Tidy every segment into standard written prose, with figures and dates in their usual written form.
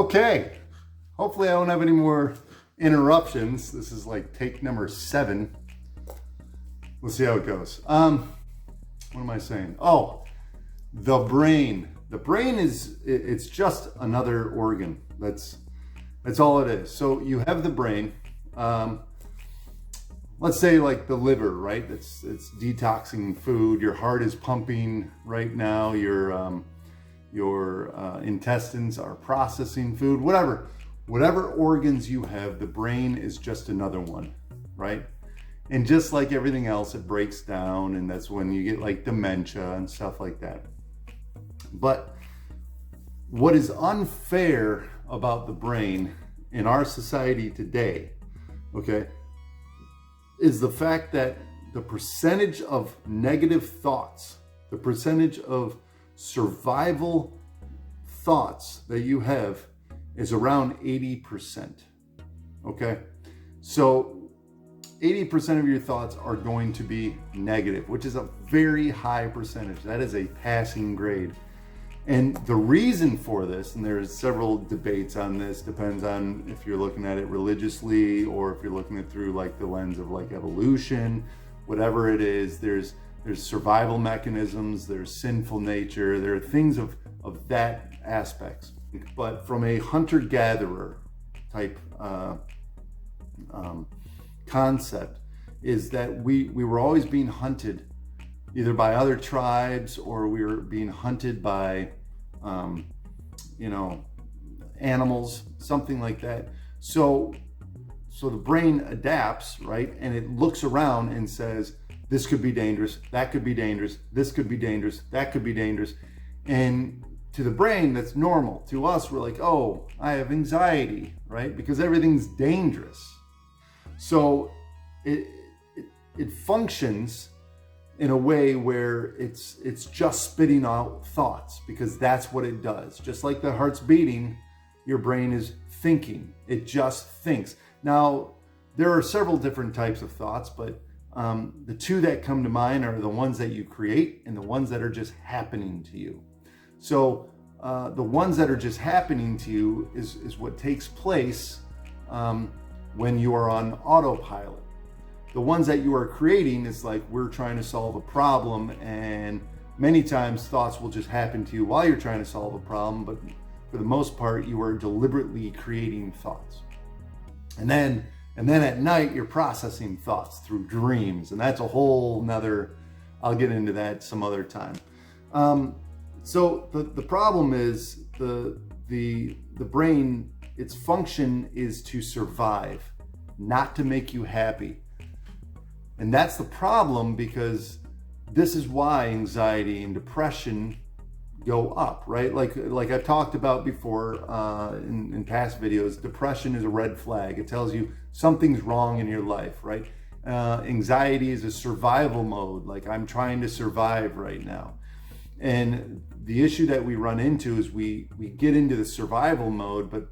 Okay, hopefully I don't have any more interruptions. This is like take number 7. We'll see how it goes. What am I saying? Oh, the brain. The brain it's just another organ. That's all it is. So you have the brain. Let's say like the liver, right? It's detoxing food. Your heart is pumping right now. Your intestines are processing food. Whatever organs you have, the brain is just another one, right? And just like everything else, it breaks down, and that's when you get like dementia and stuff like that. But what is unfair about the brain in our society today, okay, is the fact that the percentage of negative thoughts, the percentage of survival thoughts that you have is around 80%, okay? So 80% of your thoughts are going to be negative, which is a very high percentage. That is a passing grade. And the reason for this, and there's several debates on this, depends on if you're looking at it religiously or if you're looking at it through like the lens of like evolution, whatever it is, there's survival mechanisms, there's sinful nature, there are things of that aspects. But from a hunter-gatherer type concept is that we were always being hunted either by other tribes or we were being hunted by, animals, something like that. So the brain adapts, right? And it looks around and says, this could be dangerous, that could be dangerous, this could be dangerous, that could be dangerous. And to the brain, that's normal. To us, we're like, oh, I have anxiety, right? Because everything's dangerous. So it functions in a way where it's just spitting out thoughts, because that's what it does. Just like the heart's beating, your brain is thinking. It just thinks. Now, there are several different types of thoughts, but the two that come to mind are the ones that you create and the ones that are just happening to you. So the ones that are just happening to you is what takes place when you are on autopilot. The ones that you are creating is like we're trying to solve a problem, and many times thoughts will just happen to you while you're trying to solve a problem, but for the most part you are deliberately creating thoughts. And then at night you're processing thoughts through dreams, and that's a whole nother, I'll get into that some other time. So the problem is the brain, its function is to survive, not to make you happy. And that's the problem, because this is why anxiety and depression go up, right? Like I've talked about before in past videos, depression is a red flag. It tells you something's wrong in your life, right? Anxiety is a survival mode, like I'm trying to survive right now. And the issue that we run into is we get into the survival mode, but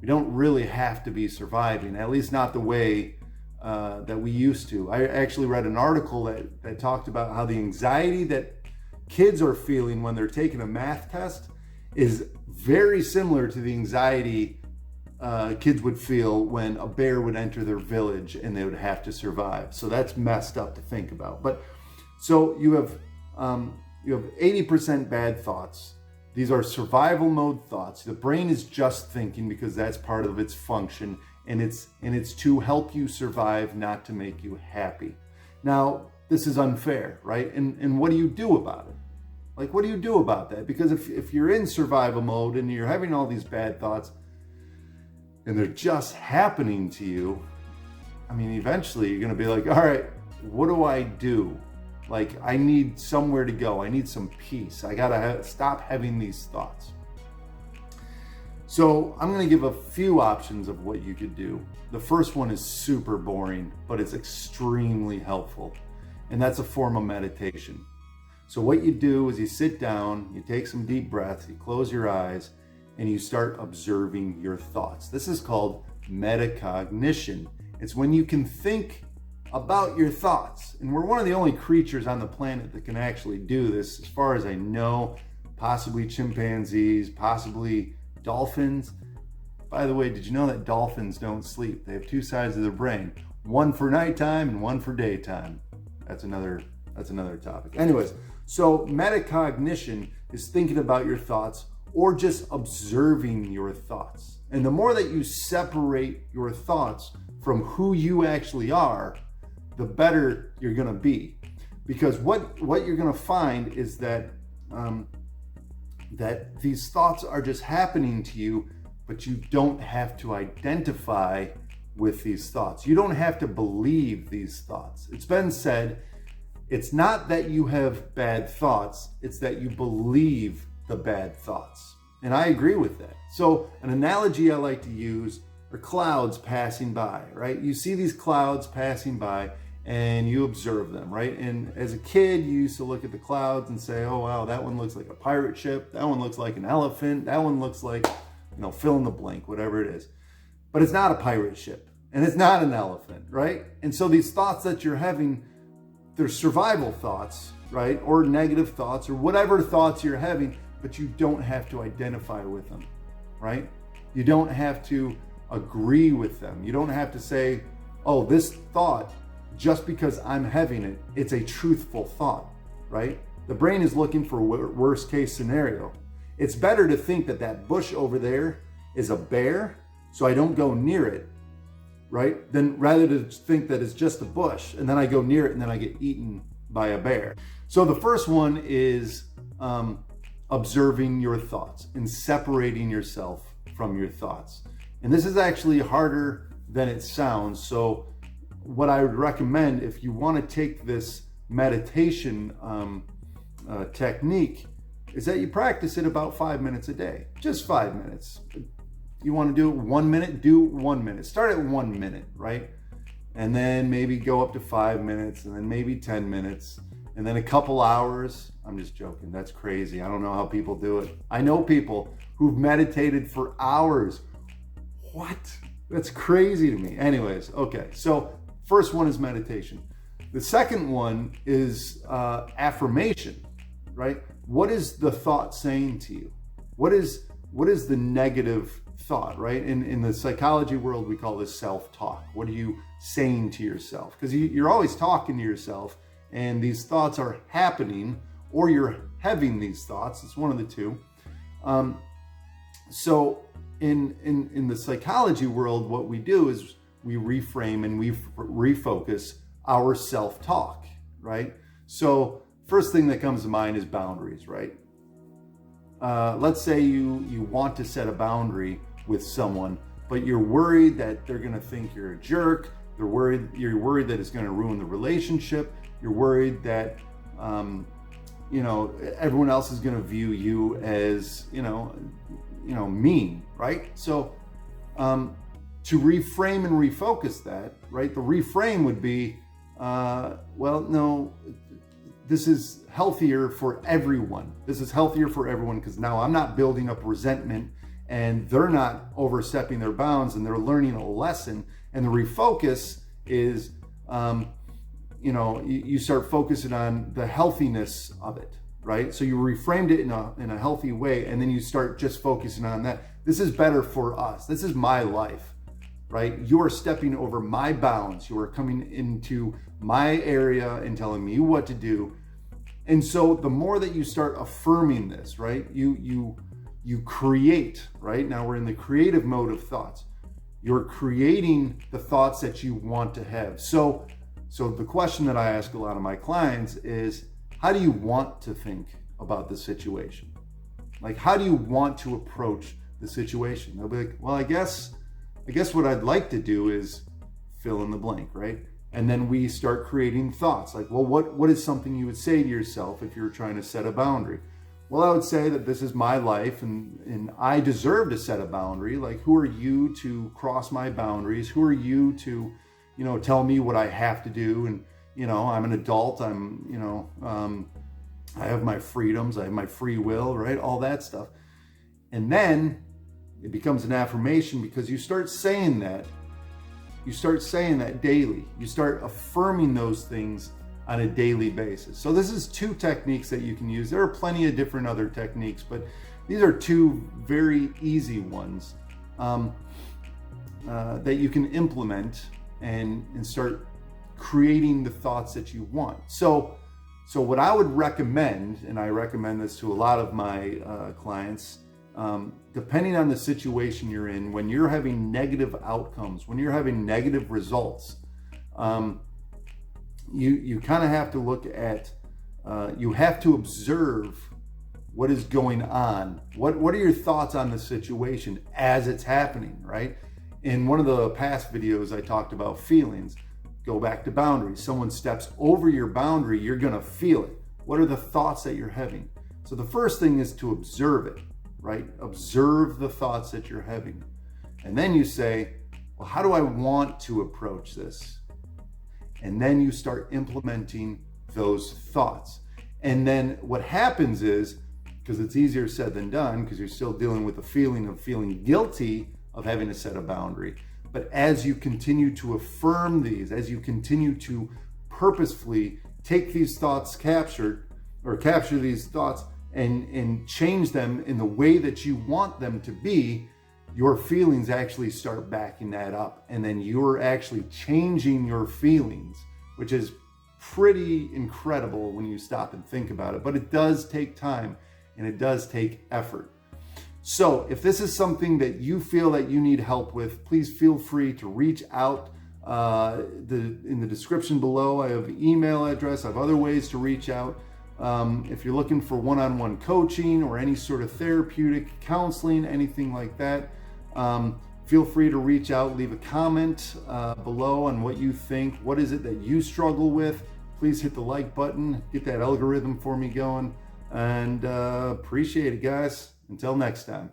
we don't really have to be surviving, at least not the way that we used to. I actually read an article that talked about how the anxiety that kids are feeling when they're taking a math test is very similar to the anxiety kids would feel when a bear would enter their village and they would have to survive. So that's messed up to think about. But so you have 80% bad thoughts. These are survival mode thoughts. The brain is just thinking because that's part of its function, and it's to help you survive, not to make you happy. Now, this is unfair, right? And what do you do about it? Like, what do you do about that? Because if you're in survival mode and you're having all these bad thoughts and they're just happening to you, I mean, eventually you're going to be like, all right, what do I do? Like, I need somewhere to go. I need some peace. I got to stop having these thoughts. So I'm going to give a few options of what you could do. The first one is super boring, but it's extremely helpful. And that's a form of meditation. So what you do is you sit down, you take some deep breaths, you close your eyes, and you start observing your thoughts. This is called metacognition. It's when you can think about your thoughts. And we're one of the only creatures on the planet that can actually do this, as far as I know. Possibly chimpanzees, possibly dolphins. By the way, did you know that dolphins don't sleep? They have two sides of their brain, one for nighttime and one for daytime. That's another topic. Anyways, so metacognition is thinking about your thoughts or just observing your thoughts. And the more that you separate your thoughts from who you actually are, the better you're going to be. Because what you're going to find is that that these thoughts are just happening to you, but you don't have to identify with these thoughts. You don't have to believe these thoughts. It's been said, it's not that you have bad thoughts, it's that you believe the bad thoughts. And I agree with that. So an analogy I like to use are clouds passing by, right? You see these clouds passing by and you observe them, right? And as a kid, you used to look at the clouds and say, oh, wow, that one looks like a pirate ship. That one looks like an elephant. That one looks like, fill in the blank, whatever it is. But it's not a pirate ship and it's not an elephant, right? And so these thoughts that you're having, they're survival thoughts, right? Or negative thoughts or whatever thoughts you're having, but you don't have to identify with them, right? You don't have to agree with them. You don't have to say, oh, this thought, just because I'm having it, it's a truthful thought, right? The brain is looking for worst case scenario. It's better to think that that bush over there is a bear, so I don't go near it, right? Than rather to think that it's just a bush and then I go near it and then I get eaten by a bear. So the first one is observing your thoughts and separating yourself from your thoughts. And this is actually harder than it sounds. So what I would recommend, if you want to take this meditation technique, is that you practice it about 5 minutes a day, just 5 minutes. You want to do it 1 minute, do 1 minute. Start at 1 minute, right? And then maybe go up to 5 minutes and then maybe 10 minutes and then a couple hours. I'm just joking. That's crazy. I don't know how people do it. I know people who've meditated for hours. What? That's crazy to me. Anyways, okay. So first one is meditation. The second one is affirmation, right? What is the thought saying to you? What is the negative thought, right? In the psychology world, we call this self-talk. What are you saying to yourself? Because you're always talking to yourself and these thoughts are happening or you're having these thoughts. It's one of the two. So in the psychology world, what we do is we reframe and we refocus our self-talk, right? So first thing that comes to mind is boundaries, right? Let's say you want to set a boundary with someone, but you're worried that they're going to think you're a jerk. You're worried that it's going to ruin the relationship. You're worried that everyone else is going to view you as mean, right? So to reframe and refocus that, right? The reframe would be, no, this is healthier for everyone. This is healthier for everyone because now I'm not building up resentment and they're not overstepping their bounds and they're learning a lesson. And the refocus is, you start focusing on the healthiness of it, right? So you reframed it in a healthy way and then you start just focusing on that. This is better for us. This is my life, right? You are stepping over my bounds. You are coming into my area and telling me what to do. And so the more that you start affirming this, right? You create, right? Now we're in the creative mode of thoughts. You're creating the thoughts that you want to have. So the question that I ask a lot of my clients is, how do you want to think about the situation? Like, how do you want to approach the situation? They'll be like, well, I guess what I'd like to do is fill in the blank, right? And then we start creating thoughts like, well, what is something you would say to yourself if you're trying to set a boundary? Well, I would say that this is my life and I deserve to set a boundary. Like, who are you to cross my boundaries? Who are you to, tell me what I have to do? And, I'm an adult. I have my freedoms. I have my free will, right? All that stuff. And then it becomes an affirmation because you start saying that. You start saying that daily. You start affirming those things on a daily basis. So this is two techniques that you can use. There are plenty of different other techniques, but these are two very easy ones that you can implement and start creating the thoughts that you want. So what I would recommend, and I recommend this to a lot of my clients, depending on the situation you're in, when you're having negative outcomes, when you're having negative results, you kind of have to look at, you have to observe what is going on. What are your thoughts on the situation as it's happening, right? In one of the past videos, I talked about feelings. Go back to boundaries. Someone steps over your boundary, you're gonna feel it. What are the thoughts that you're having? So the first thing is to observe it, right? Observe the thoughts that you're having. And then you say, well, how do I want to approach this? And then you start implementing those thoughts. And then what happens is, because it's easier said than done, because you're still dealing with the feeling of feeling guilty of having to set a boundary. But as you continue to affirm these, as you continue to purposefully take these thoughts capture these thoughts and change them in the way that you want them to be, your feelings actually start backing that up. And then you're actually changing your feelings, which is pretty incredible when you stop and think about it. But it does take time and it does take effort. So if this is something that you feel that you need help with, please feel free to reach out. In the description below, I have an email address. I have other ways to reach out. If you're looking for one-on-one coaching or any sort of therapeutic counseling, anything like that, feel free to reach out. Leave a comment below on what you think. What is it that you struggle with? Please hit the like button. Get that algorithm for me going. And appreciate it, guys. Until next time.